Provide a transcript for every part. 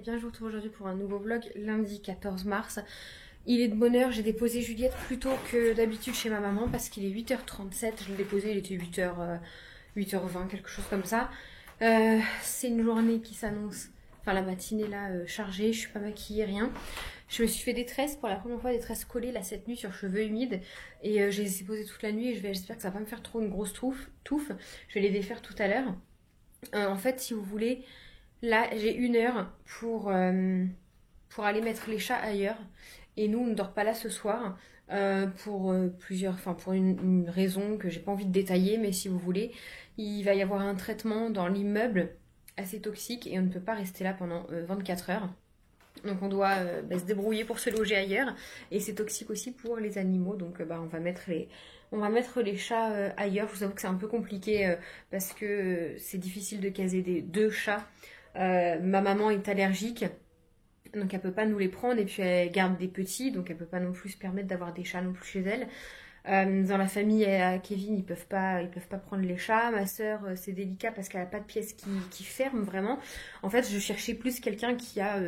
bien, je vous retrouve aujourd'hui pour un nouveau vlog, lundi 14 mars. Il est de bonne heure, j'ai déposé Juliette plus tôt que d'habitude chez ma maman parce qu'il est 8h37, je l'ai déposé, il était 8h20, quelque chose comme ça. C'est une journée qui s'annonce, enfin la matinée là, chargée, je suis pas maquillée, rien. Je me suis fait des tresses, pour la première fois des tresses collées là cette nuit sur cheveux humides et je les ai posées toute la nuit et j'espère que ça va pas me faire trop une grosse touffe. Je vais les défaire tout à l'heure. En fait, si vous voulez, là j'ai 1 heure pour aller mettre les chats ailleurs. Et nous, on ne dort pas là ce soir pour pour une raison que j'ai pas envie de détailler, mais si vous voulez, il va y avoir un traitement dans l'immeuble assez toxique et on ne peut pas rester là pendant 24 heures. Donc on doit se débrouiller pour se loger ailleurs et c'est toxique aussi pour les animaux. Donc on va mettre les chats ailleurs. Je vous avoue que c'est un peu compliqué parce que c'est difficile de caser 2 chats. Ma maman est allergique. Donc elle peut pas nous les prendre et puis elle garde des petits, donc elle peut pas non plus se permettre d'avoir des chats non plus chez elle. Dans la famille à Kevin, ils peuvent pas prendre les chats. Ma soeur, c'est délicat parce qu'elle a pas de pièce qui ferme vraiment. En fait, je cherchais plus quelqu'un qui a,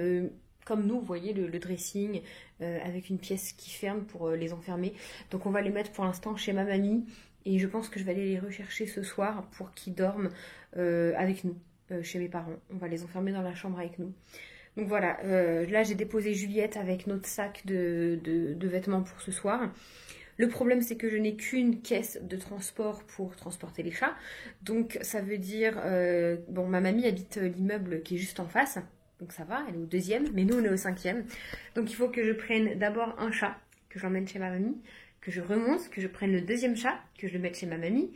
comme nous, vous voyez, le dressing avec une pièce qui ferme pour les enfermer. Donc on va les mettre pour l'instant chez ma mamie et je pense que je vais aller les rechercher ce soir pour qu'ils dorment avec nous, chez mes parents. On va les enfermer dans la chambre avec nous. Donc voilà, là j'ai déposé Juliette avec notre sac de vêtements pour ce soir. Le problème c'est que je n'ai qu'une caisse de transport pour transporter les chats. Donc ça veut dire, ma mamie habite l'immeuble qui est juste en face. Donc ça va, elle est au 2e, mais nous on est au 5e. Donc il faut que je prenne d'abord un chat, que j'emmène chez ma mamie, que je remonte, que je prenne le 2e chat, que je le mette chez ma mamie.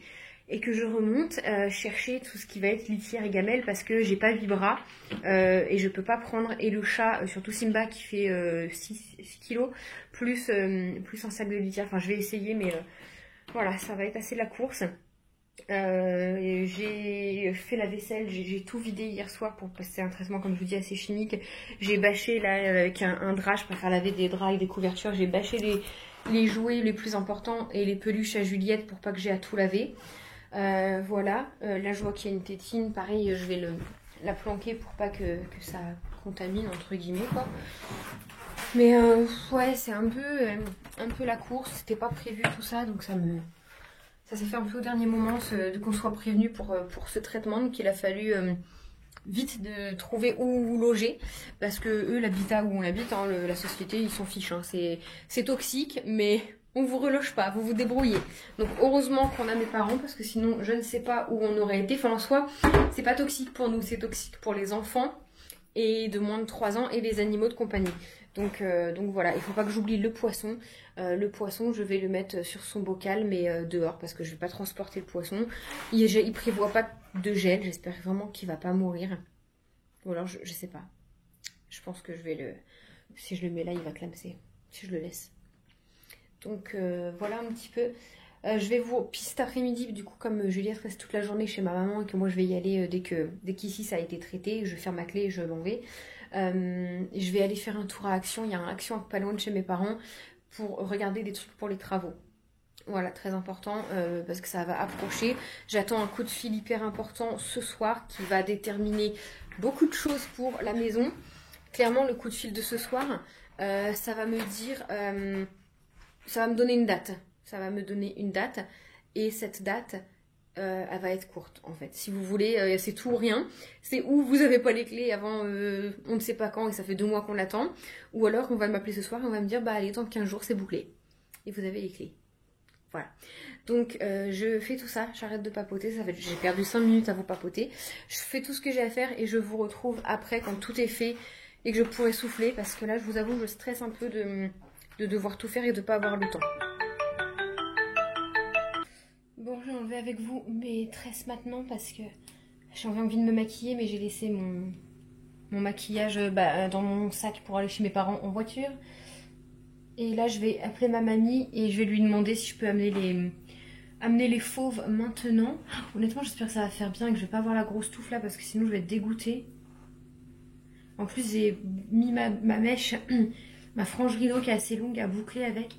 Et que je remonte chercher tout ce qui va être litière et gamelle parce que j'ai pas 8 bras et je peux pas prendre et le chat, surtout Simba qui fait 6 kilos, plus un sac de litière. Enfin je vais essayer mais voilà, ça va être assez la course. J'ai fait la vaisselle, j'ai tout vidé hier soir pour passer un traitement comme je vous dis assez chimique. J'ai bâché là avec un drap, je préfère laver des draps et des couvertures, j'ai bâché les jouets les plus importants et les peluches à Juliette pour pas que j'ai à tout laver. Voilà, là je vois qu'il y a une tétine, pareil je vais la planquer pour pas que ça contamine entre guillemets quoi. Mais ouais c'est un peu la course, c'était pas prévu tout ça donc ça s'est fait un peu au dernier moment qu'on soit prévenu pour ce traitement, donc il a fallu vite de trouver où loger parce que eux l'habitat où on habite, hein, la société ils s'en fichent, hein. C'est toxique mais on vous reloge pas, vous vous débrouillez. Donc heureusement qu'on a mes parents parce que sinon je ne sais pas où on aurait été. Enfin en soi c'est pas toxique pour nous, c'est toxique pour les enfants et de moins de 3 ans et les animaux de compagnie. Donc voilà, il faut pas que j'oublie le poisson. Le poisson je vais le mettre sur son bocal mais dehors parce que je vais pas transporter le poisson. Il prévoit pas de gel, j'espère vraiment qu'il va pas mourir. Ou alors je sais pas. Je pense que si je le mets là il va clamser, si je le laisse. Donc voilà un petit peu. Puis cet après-midi, du coup, comme Juliette reste toute la journée chez ma maman et que moi je vais y aller dès qu'ici ça a été traité, je ferme ma clé et je m'en vais. Je vais aller faire un tour à Action. Il y a un Action pas loin de chez mes parents pour regarder des trucs pour les travaux. Voilà, très important parce que ça va approcher. J'attends un coup de fil hyper important ce soir qui va déterminer beaucoup de choses pour la maison. Clairement, le coup de fil de ce soir, ça va me dire... ça va me donner une date. Ça va me donner une date. Et cette date, elle va être courte, en fait. Si vous voulez, c'est tout ou rien. C'est où vous n'avez pas les clés avant on ne sait pas quand et ça fait 2 mois qu'on l'attend. Ou alors, on va m'appeler ce soir et on va me dire, allez, dans 15 jours, c'est bouclé. Et vous avez les clés. Voilà. Donc, je fais tout ça. J'arrête de papoter. J'ai perdu 5 minutes à vous papoter. Je fais tout ce que j'ai à faire et je vous retrouve après quand tout est fait et que je pourrai souffler. Parce que là, je vous avoue, je stresse un peu de devoir tout faire et de pas avoir le temps. Bon, je vais avec vous mes tresses maintenant parce que j'ai envie de me maquiller mais j'ai laissé mon maquillage dans mon sac pour aller chez mes parents en voiture. Et là je vais appeler ma mamie et je vais lui demander si je peux amener les fauves maintenant. Honnêtement j'espère que ça va faire bien et que je vais pas avoir la grosse touffe là parce que sinon je vais être dégoûtée. En plus j'ai mis ma mèche... ma frange rideau qui est assez longue à boucler avec.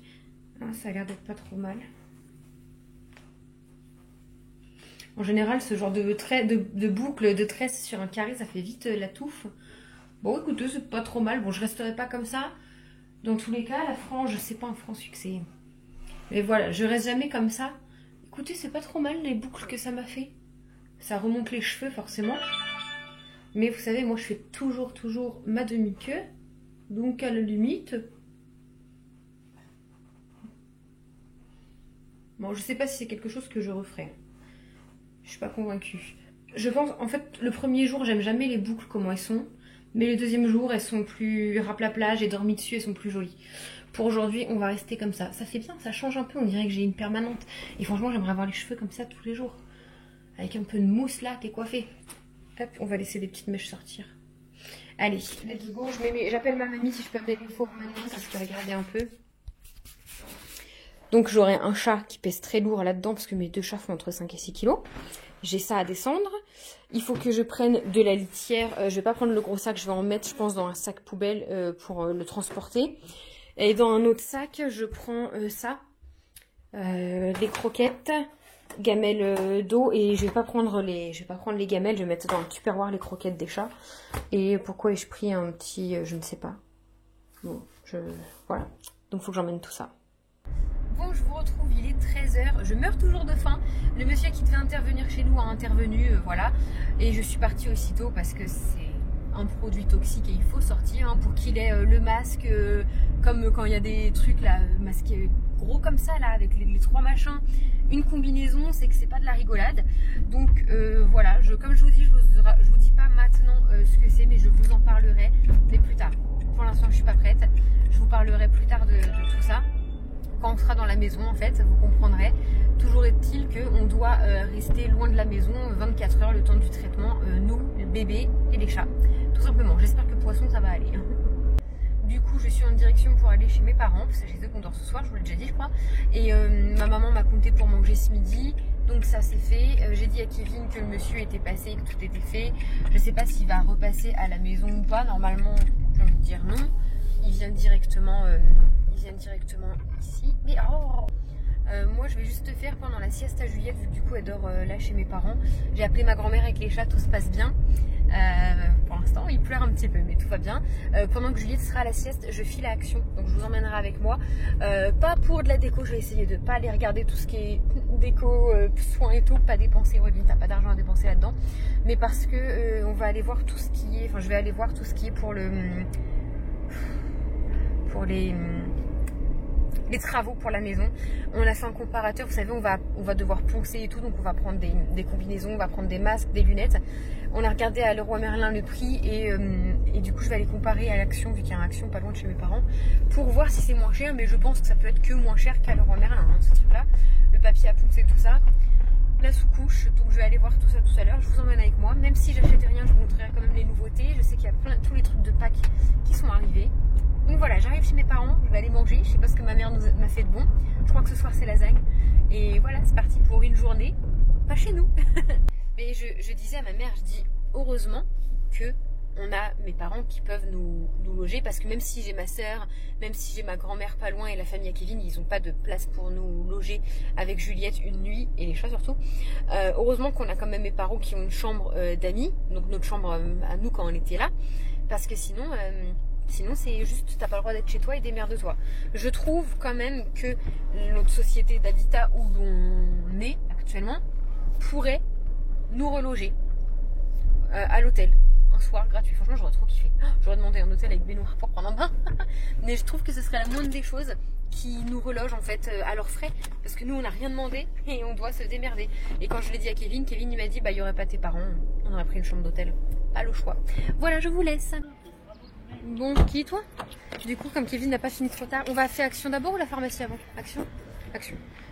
Ah, ça a l'air d'être pas trop mal. En général, ce genre de boucle, de tresse sur un carré, ça fait vite la touffe. Bon, écoutez, c'est pas trop mal. Bon, je resterai pas comme ça. Dans tous les cas, la frange, c'est pas un franc succès. Mais voilà, je reste jamais comme ça. Écoutez, c'est pas trop mal les boucles que ça m'a fait. Ça remonte les cheveux, forcément. Mais vous savez, moi, je fais toujours ma demi-queue. Donc, à la limite... Bon, je sais pas si c'est quelque chose que je referai. Je suis pas convaincue. Je pense, en fait, le premier jour, j'aime jamais les boucles, comment elles sont. Mais le deuxième jour, elles sont plus raplapla, j'ai dormi dessus, elles sont plus jolies. Pour aujourd'hui, on va rester comme ça. Ça fait bien, ça change un peu, on dirait que j'ai une permanente. Et franchement, j'aimerais avoir les cheveux comme ça tous les jours. Avec un peu de mousse là, t'es coiffée. Hop, on va laisser des petites mèches sortir. Allez, let's go. J'appelle ma mamie si je peux amener les fours maintenant, parce que regardez un peu. Donc j'aurai un chat qui pèse très lourd là-dedans, parce que mes deux chats font entre 5 et 6 kilos. J'ai ça à descendre. Il faut que je prenne de la litière. Je vais pas prendre le gros sac, je vais en mettre, je pense, dans un sac poubelle pour le transporter. Et dans un autre sac, je prends ça. Les croquettes, gamelles d'eau. Et je vais pas prendre les gamelles, je vais mettre dans un tupperware les croquettes des chats. Et pourquoi ai-je pris un petit... je ne sais pas. Bon, voilà. Donc il faut que j'emmène tout ça. Bon, je vous retrouve, il est 13 h, je meurs toujours de faim. Le monsieur qui devait intervenir chez nous a intervenu, voilà. Et je suis partie aussitôt parce que c'est un produit toxique et il faut sortir hein, pour qu'il ait le masque, comme quand il y a des trucs là, masqués gros comme ça là, avec les trois machins. Une combinaison, c'est que c'est pas de la rigolade. Donc voilà, comme je vous dis, je vous dis pas maintenant ce que c'est, mais je vous en parlerai, mais plus tard. Pour l'instant, je suis pas prête. Je vous parlerai plus tard de tout ça. Quand on sera dans la maison, en fait, vous comprendrez. Toujours est-il qu'on doit rester loin de la maison 24 heures le temps du traitement, nous, le bébé et les chats. Tout simplement. J'espère que le poisson, ça va aller. Du coup, je suis en direction pour aller chez mes parents, parce que c'est chez eux qu'on dort ce soir, je vous l'ai déjà dit, je crois. Et ma maman m'a compté pour manger ce midi, donc ça c'est fait. J'ai dit à Kevin que le monsieur était passé, que tout était fait. Je ne sais pas s'il va repasser à la maison ou pas. Normalement, j'ai envie de dire non. Il vient directement ici. Mais oh moi je vais juste faire pendant la sieste à Juliette, vu que du coup elle dort là chez mes parents. J'ai appelé ma grand-mère avec les chats, tout se passe bien. Pour l'instant il pleure un petit peu mais tout va bien. Pendant que Juliette sera à la sieste, je file à Action, donc je vous emmènerai avec moi. Pas pour de la déco, je vais essayer de pas aller regarder tout ce qui est déco, soins et tout, pas dépenser, Robin, t'as pas d'argent à dépenser là-dedans. Mais parce que on va aller voir tout ce qui est, enfin je vais aller voir tout ce qui est pour les travaux pour la maison. On a fait un comparateur, vous savez, on va devoir poncer et tout, donc on va prendre des combinaisons, on va prendre des masques, des lunettes. On a regardé à Leroy Merlin le prix et du coup je vais aller comparer à l'Action, vu qu'il y a un Action pas loin de chez mes parents, pour voir si c'est moins cher, mais je pense que ça peut être que moins cher qu'à Leroy Merlin, hein, ce truc là, le papier à poncer, tout ça, la sous-couche, donc je vais aller voir tout ça tout à l'heure. Je vous emmène avec moi, même si j'achète rien, je vous montrerai quand même les nouveautés. Je sais qu'il y a tous les trucs de Pâques qui sont arrivés. Donc voilà, j'arrive chez mes parents, je vais aller manger. Je sais pas ce que ma mère m'a fait de bon. Je crois que ce soir c'est lasagne. Et voilà, c'est parti pour une journée, pas chez nous. Mais je disais à ma mère, je dis heureusement que on a mes parents qui peuvent nous loger, parce que même si j'ai ma soeur, même si j'ai ma grand-mère pas loin et la famille à Kevin, ils n'ont pas de place pour nous loger avec Juliette une nuit et les chats surtout. Heureusement qu'on a quand même mes parents qui ont une chambre d'amis, donc notre chambre à nous quand on était là, parce que sinon c'est juste, t'as pas le droit d'être chez toi et démerde-toi. Je trouve quand même que notre société d'habitat où l'on est actuellement pourrait nous reloger à l'hôtel. Un soir gratuit, franchement j'aurais trop kiffé. J'aurais demandé un hôtel avec baignoire pour prendre un bain. Mais je trouve que ce serait la moindre des choses qui nous relogent en fait à leurs frais, parce que nous on n'a rien demandé et on doit se démerder. Et quand je l'ai dit à Kevin il m'a dit bah il y aurait pas tes parents, on aurait pris une chambre d'hôtel. Pas le choix. Voilà, je vous laisse. Bon, qui est toi? Du coup, comme Kevin n'a pas fini trop tard, on va faire Action d'abord ou la pharmacie avant? Action.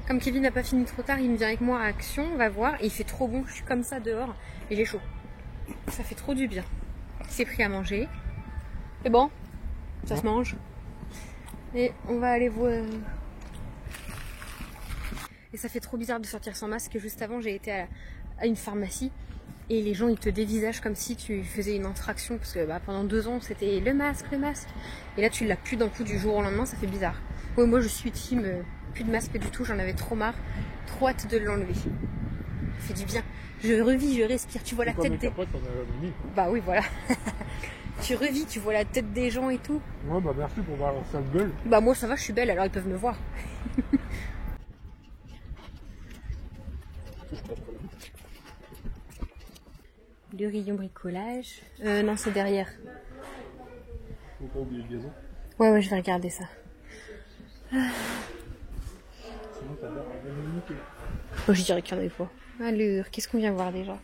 Comme Kevin n'a pas fini trop tard, il me vient avec moi à Action, on va voir. Et il fait trop bon, je suis comme ça dehors et j'ai chaud. Ça fait trop du bien. Il s'est pris à manger. C'est bon, ça se mange. Et on va aller voir. Et ça fait trop bizarre de sortir sans masque. Juste avant, j'ai été à une pharmacie. Et les gens ils te dévisagent comme si tu faisais une infraction, parce que pendant 2 ans c'était le masque. Et là tu l'as plus d'un coup du jour au lendemain, ça fait bizarre. Ouais, moi je suis team plus de masque du tout, j'en avais trop marre, trop hâte de l'enlever. Ça fait du bien. Je revis, je respire, tu vois la tête des... Bah oui voilà. Tu revis, tu vois la tête des gens et tout. Ouais, bah merci pour voir ça gueule. Bah moi ça va, je suis belle, alors ils peuvent me voir. Le rayon bricolage. Non, c'est derrière. Faut pas oublier le gazon. Ouais, je vais regarder ça. Sinon t'as l'air de niquer. Oh, je dirais qu'il y en avait pas. Alors, qu'est-ce qu'on vient voir déjà?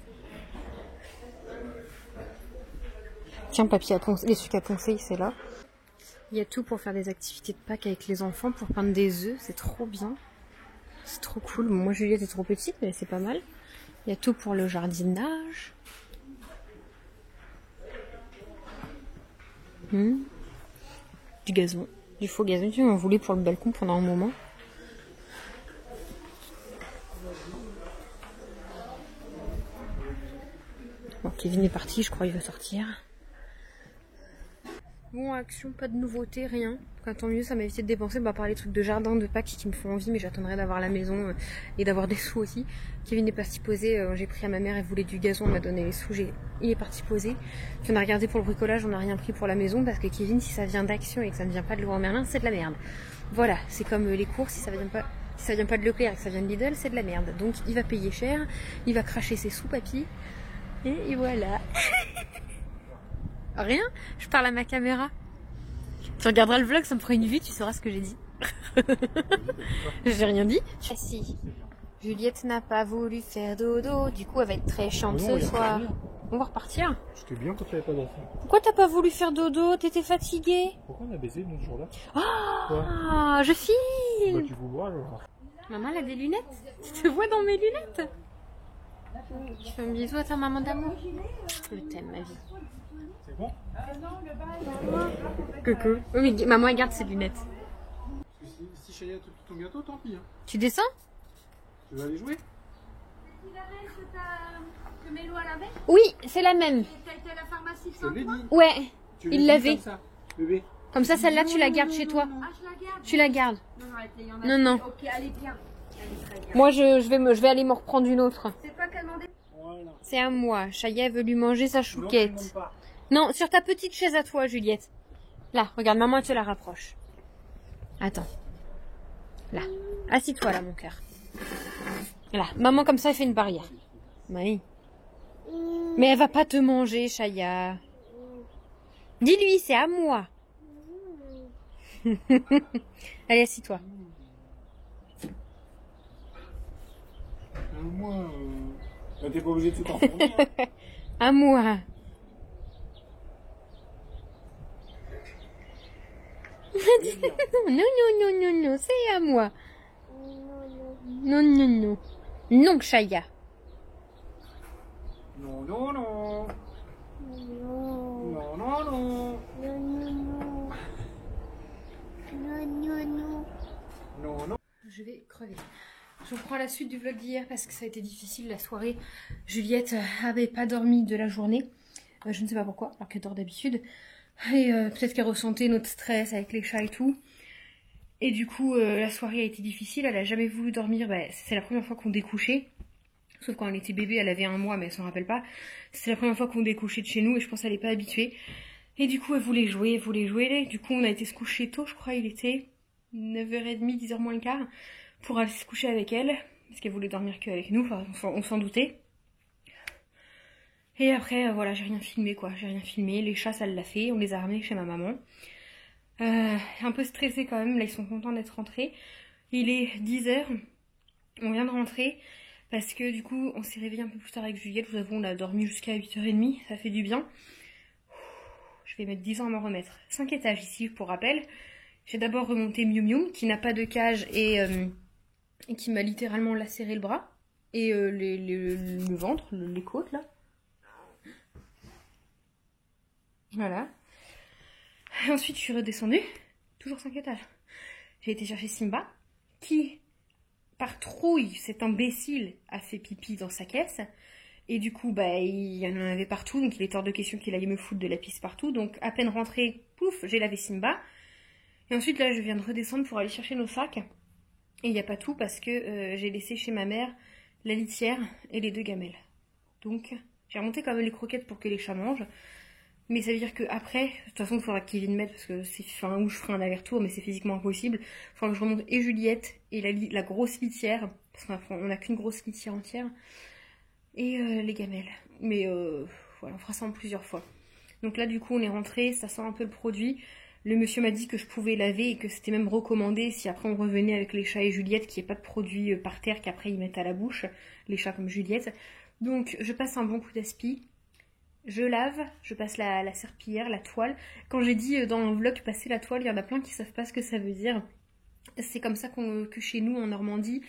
Tiens, papier à poncer, les sucres à poncer, c'est là. Il y a tout pour faire des activités de Pâques avec les enfants, pour peindre des œufs, c'est trop bien. C'est trop cool. Bon, moi, Juliette est trop petite, mais c'est pas mal. Il y a tout pour le jardinage. Du gazon, du faux gazon. Tu m'en voulais pour le balcon pendant un moment. Bon, Kevin est parti, je crois qu'il va sortir. Bon, action, pas de nouveauté, rien. Enfin, tant mieux, ça m'a évité de dépenser par les trucs de jardin de Pâques qui me font envie, mais j'attendrai d'avoir la maison et d'avoir des sous aussi. Kevin est parti poser, j'ai pris à ma mère, elle voulait du gazon, elle m'a donné les sous, il est parti poser. Puis on a regardé pour le bricolage, on n'a rien pris pour la maison parce que Kevin, si ça vient d'Action et que ça ne vient pas de Leroy Merlin, c'est de la merde. Voilà, c'est comme les courses, si ça vient pas de Leclerc et que ça vient de Lidl, c'est de la merde. Donc il va payer cher, il va cracher ses sous, papy. Et voilà. Rien, je parle à ma caméra. Tu regarderas le vlog, ça me fera une vue, tu sauras ce que j'ai dit. J'ai rien dit. Ah si. Juliette n'a pas voulu faire dodo, du coup elle va être très chiante ce soir. On va repartir. J'étais bien quand t'avais pas d'enfant. Pourquoi t'as pas voulu faire dodo? T'étais fatiguée? Pourquoi on a baisé nous ce jour-là? Ah, je filme. Bah tu vous vois alors. Maman elle a des lunettes. Tu te vois dans mes lunettes? Tu fais un bisou à ta maman d'amour? Je t'aime ma vie. C'est bon? Coucou. Oui, mais maman elle garde ses lunettes. Si Chaya te ton gâteau, tant pis. Hein. Tu descends? Tu vas aller jouer? Oui, c'est la même. Je te l'ai dit. Ouais, Tu il l'avait. comme ça, bébé. Comme ça, celle-là, tu la gardes chez toi. Ah, je la garde. Tu la gardes. Non, Non. Ok, elle est bien. Elle est très bien. Moi, je vais aller me reprendre une autre. C'est toi qui as demandé? Voilà. C'est à moi. Chaya veut lui manger sa Non, tu chouquette. montes pas. Non, sur ta petite chaise à toi, Juliette. Là, regarde, maman, elle te la rapproche. Attends. Là. Assis-toi, là, mon cœur. Là. Maman, comme ça, elle fait une barrière. Oui. Mais elle va pas te manger, Chaya. Dis-lui, c'est à moi. Allez, assis-toi. Moi, t'es pas obligé de tout en fournir. À moi. Non, c'est à moi. Non. Non, Chaya. Non. Non. Je vais crever. Je reprends la suite du vlog d'hier parce que ça a été difficile la soirée. Juliette avait pas dormi de la journée. Je ne sais pas pourquoi, alors qu'elle dort d'habitude. Et peut-être qu'elle ressentait notre stress avec les chats et tout. Et du coup, la soirée a été difficile. Elle a jamais voulu dormir. Bah, c'est la première fois qu'on découchait. Sauf quand elle était bébé, elle avait 1 mois, mais elle s'en rappelle pas. C'est la première fois qu'on découchait de chez nous et je pense qu'elle n'est pas habituée. Et du coup, elle voulait jouer. Du coup, on a été se coucher tôt, je crois. Il était 9h30, 10h moins le quart. Pour aller se coucher avec elle. Parce qu'elle voulait dormir qu'avec nous. Enfin, on s'en doutait. Et après, voilà, j'ai rien filmé, quoi. J'ai rien filmé. Les chats, ça l'a fait. On les a ramenés chez ma maman. Un peu stressée quand même. Là, ils sont contents d'être rentrés. Il est 10h. On vient de rentrer. Parce que du coup, on s'est réveillé un peu plus tard avec Juliette. Je vous avoue, on a dormi jusqu'à 8h30. Ça fait du bien. Je vais mettre 10 ans à m'en remettre. 5 étages ici, pour rappel. J'ai d'abord remonté Miu Miu, qui n'a pas de cage et qui m'a littéralement lacéré le bras. Et le ventre, les côtes, là. Voilà. Et ensuite, je suis redescendue. Toujours 5 étages. J'ai été chercher Simba, qui, par trouille, cet imbécile, a fait pipi dans sa caisse. Et du coup, bah, il y en avait partout. Donc, il est hors de question qu'il aille me foutre de la pisse partout. Donc, à peine rentrée, pouf, j'ai lavé Simba. Et ensuite, là, je viens de redescendre pour aller chercher nos sacs. Et il n'y a pas tout parce que j'ai laissé chez ma mère la litière et les 2 gamelles. Donc, j'ai remonté quand même les croquettes pour que les chats mangent. Mais ça veut dire qu'après, de toute façon, il faudra qu'il vienne mettre parce que c'est enfin, où je ferai un aller-retour, mais c'est physiquement impossible. Il faudra que je remonte et Juliette et la grosse litière, parce qu'on n'a qu'une grosse litière entière, et les gamelles. Mais voilà, on fera ça en plusieurs fois. Donc là, du coup, on est rentré, ça sent un peu le produit. Le monsieur m'a dit que je pouvais laver et que c'était même recommandé si après on revenait avec les chats et Juliette, qu'il n'y ait pas de produit par terre qu'après ils mettent à la bouche, les chats comme Juliette. Donc je passe un bon coup d'aspi. Je lave, je passe la serpillière, la toile. Quand j'ai dit dans le vlog passer la toile, il y en a plein qui savent pas ce que ça veut dire. C'est comme ça que chez nous en Normandie,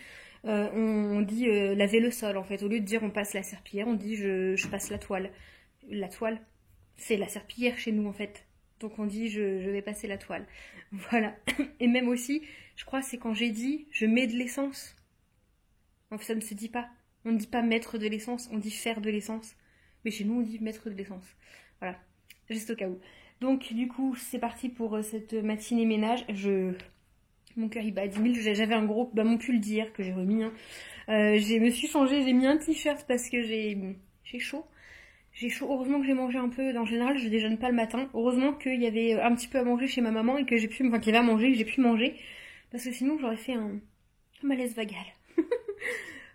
on dit laver le sol en fait. Au lieu de dire on passe la serpillière, on dit je passe la toile. La toile, c'est la serpillière chez nous en fait. Donc on dit je vais passer la toile. Voilà. Et même aussi, je crois c'est quand j'ai dit je mets de l'essence. En fait ça ne se dit pas. On ne dit pas mettre de l'essence, on dit faire de l'essence. Mais chez nous, on dit mettre de l'essence. Voilà, juste au cas où. Donc, du coup, c'est parti pour cette matinée ménage. Mon cœur, il bat à 10 000. J'avais un gros... mon pull d'hier que j'ai remis. Hein. Je me suis changée. J'ai mis un t-shirt parce que j'ai chaud. J'ai chaud. Heureusement que j'ai mangé un peu. En général, je déjeune pas le matin. Heureusement qu'il y avait un petit peu à manger chez ma maman et que j'ai pu... Enfin, qu'il y avait à manger et que j'ai pu manger. Parce que sinon, j'aurais fait un malaise vagal.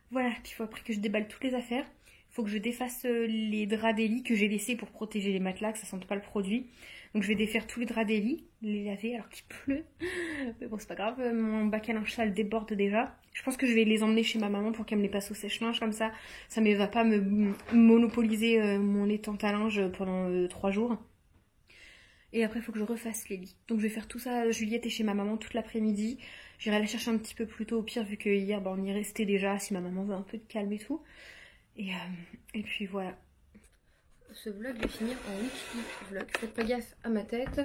Voilà. Puis il faut après que je déballe toutes les affaires. Faut que je défasse les draps des lits que j'ai laissés pour protéger les matelas, que ça sente pas le produit. Donc je vais défaire tous les draps des lits, les laver alors qu'il pleut. Mais bon, c'est pas grave, mon bac à linge sale déborde déjà. Je pense que je vais les emmener chez ma maman pour qu'elle me les passe au sèche-linge, comme ça ne va pas me monopoliser mon étante à linge pendant 3 jours. Et après, il faut que je refasse les lits. Donc je vais faire tout ça, Juliette est chez ma maman toute l'après-midi. J'irai la chercher un petit peu plus tôt, au pire, vu que hier, on y restait déjà, si ma maman veut un peu de calme et tout. Et puis voilà. Ce vlog va finir en weekly vlog. Faites pas gaffe à ma tête.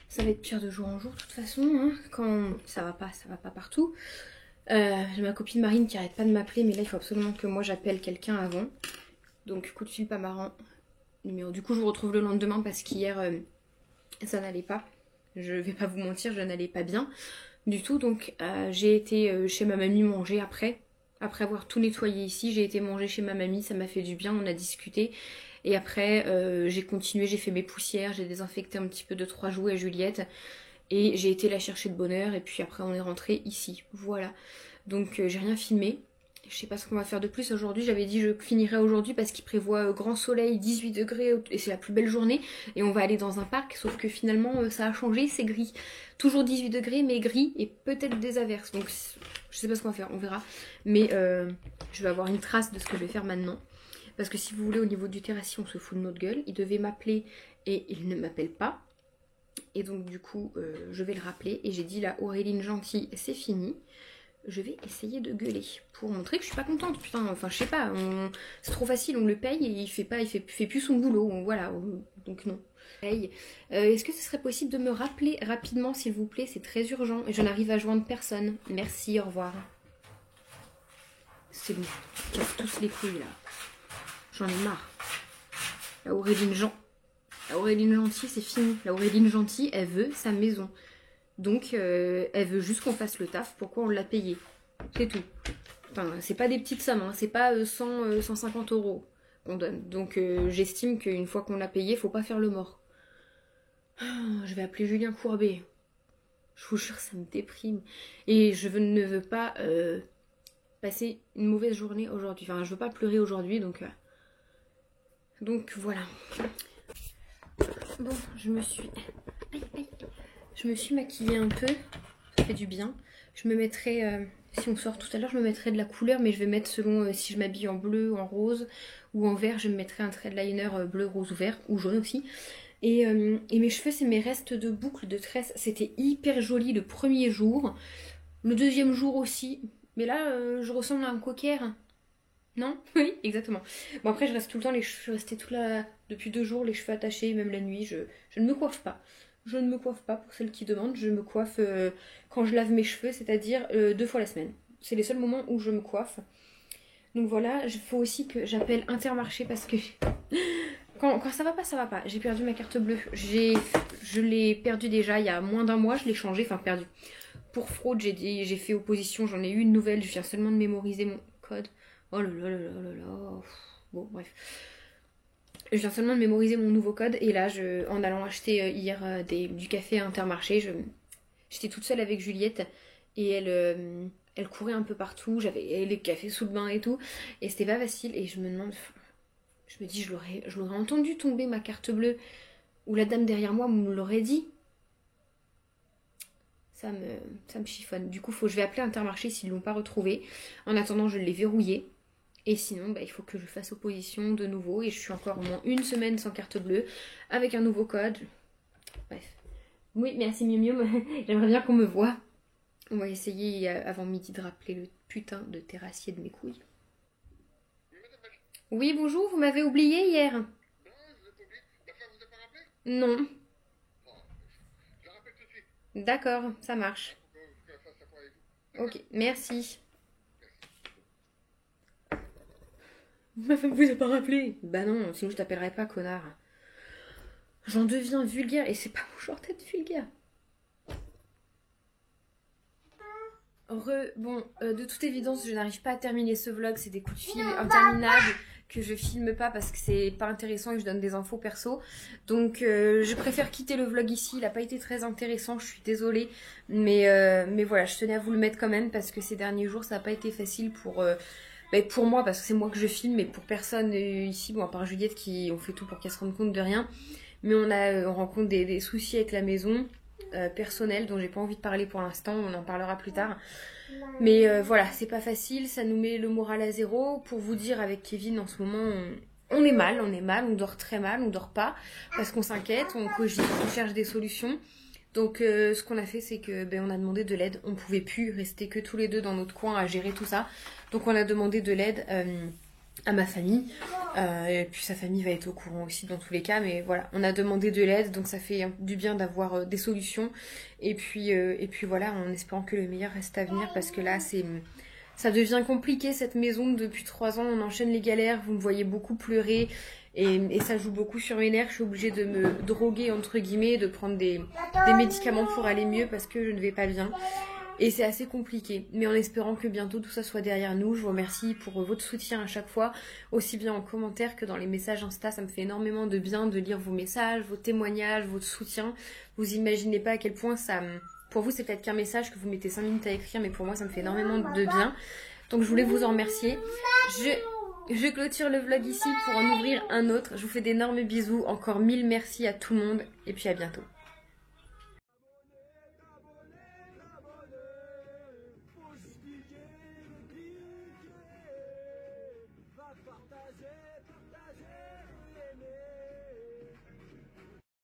Ça va être pire de jour en jour de toute façon. Hein. Quand ça va pas partout. J'ai ma copine Marine qui arrête pas de m'appeler, mais là il faut absolument que moi j'appelle quelqu'un avant. Donc coup de fil pas marrant. Numéro. Du coup je vous retrouve le lendemain parce qu'hier ça n'allait pas. Je vais pas vous mentir, je n'allais pas bien du tout. Donc j'ai été chez ma mamie manger après. Après avoir tout nettoyé ici, j'ai été manger chez ma mamie, ça m'a fait du bien, on a discuté. Et après, j'ai continué, j'ai fait mes poussières, j'ai désinfecté un petit peu de 3 jouets à Juliette. Et j'ai été la chercher de bonne heure, et puis après on est rentré ici. Voilà. Donc j'ai rien filmé. Je sais pas ce qu'on va faire de plus aujourd'hui. J'avais dit je finirai aujourd'hui parce qu'il prévoit grand soleil, 18 degrés, et c'est la plus belle journée. Et on va aller dans un parc, sauf que finalement ça a changé, c'est gris. Toujours 18 degrés, mais gris, et peut-être des averses. Donc je sais pas ce qu'on va faire, on verra. Mais je vais avoir une trace de ce que je vais faire maintenant. Parce que si vous voulez, au niveau du terrassier, on se fout de notre gueule. Il devait m'appeler et il ne m'appelle pas. Et donc du coup, je vais le rappeler. Et j'ai dit là, Auréline gentille, c'est fini. Je vais essayer de gueuler pour montrer que je suis pas contente. Putain, enfin je sais pas, c'est trop facile, on le paye et il fait plus son boulot. Voilà, donc non. Est-ce que ce serait possible de me rappeler rapidement s'il vous plaît? C'est très urgent et je n'arrive à joindre personne. Merci, au revoir. C'est bon, ils cassent tous les couilles là. J'en ai marre. La Auréline gentille, c'est fini. La Auréline gentille, elle veut sa maison. Donc, elle veut juste qu'on fasse le taf. Pourquoi on l'a payé? C'est tout. Enfin, c'est pas des petites sommes, hein. C'est pas 150 € qu'on donne. Donc, j'estime qu'une fois qu'on l'a payé, faut pas faire le mort. Je vais appeler Julien Courbet. Je vous jure, ça me déprime. Et je ne veux pas passer une mauvaise journée aujourd'hui. Enfin, je veux pas pleurer aujourd'hui, donc voilà. Bon, je me suis maquillée un peu. Ça fait du bien. Je me mettrai, si on sort tout à l'heure, je me mettrai de la couleur, mais je vais mettre selon si je m'habille en bleu, en rose ou en vert. Je me mettrai un trait de liner bleu, rose ou vert, ou jaune aussi. Et mes cheveux, c'est mes restes de boucles de tresses. C'était hyper joli le premier jour. Le deuxième jour aussi. Mais là, je ressemble à un cocker. Non? Oui, exactement. Bon, après, je reste tout le temps, je suis restée depuis 2 jours, les cheveux attachés, même la nuit. Je ne me coiffe pas. Je ne me coiffe pas, pour celles qui demandent. Je me coiffe quand je lave mes cheveux, c'est-à-dire 2 fois la semaine. C'est les seuls moments où je me coiffe. Donc voilà, il faut aussi que j'appelle Intermarché parce que quand ça va pas, ça va pas. J'ai perdu ma carte bleue. Je l'ai perdue déjà il y a moins d'1 mois, je l'ai changée, enfin perdue. Pour fraude, j'ai fait opposition, j'en ai eu une nouvelle, je viens seulement de mémoriser mon code. Oh là là là là là là. Bon, bref. Je viens seulement de mémoriser mon nouveau code et là, en allant acheter hier du café à Intermarché, j'étais toute seule avec Juliette et elle courait un peu partout, j'avais les cafés sous le bain et tout, et c'était pas facile et je me dis, je l'aurais entendu tomber ma carte bleue ou la dame derrière moi me l'aurait dit. Ça me chiffonne. Du coup, je vais appeler Intermarché s'ils l'ont pas retrouvé. En attendant, je l'ai verrouillé. Et sinon, bah, il faut que je fasse opposition de nouveau. Et je suis encore au moins une semaine sans carte bleue, avec un nouveau code. Bref. Oui, merci Miu Miu. J'aimerais bien qu'on me voie. On va essayer avant midi de rappeler le putain de terrassier de mes couilles. Oui, bonjour, vous m'avez oublié hier. Non, je vous ai pas oublié. La femme vous a pas rappelé? Non. Oh, je la rappelle tout de suite. D'accord, ça marche. Faut qu'elle fasse un point avec vous. Ok, merci. Ma femme vous a pas rappelé? Bah non, sinon je t'appellerai pas, connard. J'en deviens vulgaire et c'est pas mon genre d'être vulgaire. De toute évidence, je n'arrive pas à terminer ce vlog, c'est des coups de fil interminables que je filme pas parce que c'est pas intéressant et que je donne des infos perso. Donc je préfère quitter le vlog ici, il a pas été très intéressant, je suis désolée. Mais voilà, je tenais à vous le mettre quand même parce que ces derniers jours ça n'a pas été facile pour moi parce que c'est moi que je filme, mais pour personne ici, bon à part Juliette qui on fait tout pour qu'elle se rende compte de rien. Mais on rencontre des soucis avec la maison. Personnel dont j'ai pas envie de parler pour l'instant, on en parlera plus tard. Mais voilà, c'est pas facile, ça nous met le moral à zéro. Pour vous dire, avec Kevin en ce moment, on est mal, on dort très mal, on dort pas parce qu'on s'inquiète, on cogite, on cherche des solutions. Donc ce qu'on a fait, c'est que on a demandé de l'aide. On pouvait plus rester que tous les deux dans notre coin à gérer tout ça. Donc on a demandé de l'aide à ma famille. Et puis sa famille va être au courant aussi dans tous les cas. Mais voilà, on a demandé de l'aide. Donc ça fait du bien d'avoir des solutions. Et puis voilà, en espérant que le meilleur reste à venir. Parce que là, ça devient compliqué cette maison. Depuis 3 ans, on enchaîne les galères. Vous me voyez beaucoup pleurer. Et ça joue beaucoup sur mes nerfs. Je suis obligée de me droguer, entre guillemets, de prendre des médicaments pour aller mieux parce que je ne vais pas bien. Et c'est assez compliqué. Mais en espérant que bientôt tout ça soit derrière nous. Je vous remercie pour votre soutien à chaque fois. Aussi bien en commentaire que dans les messages Insta. Ça me fait énormément de bien de lire vos messages, vos témoignages, votre soutien. Vous imaginez pas à quel point ça... Pour vous, c'est peut-être qu'un message que vous mettez 5 minutes à écrire. Mais pour moi, ça me fait énormément de bien. Donc je voulais vous en remercier. Je clôture le vlog ici pour en ouvrir un autre. Je vous fais d'énormes bisous. Encore 1000 merci à tout le monde. Et puis à bientôt.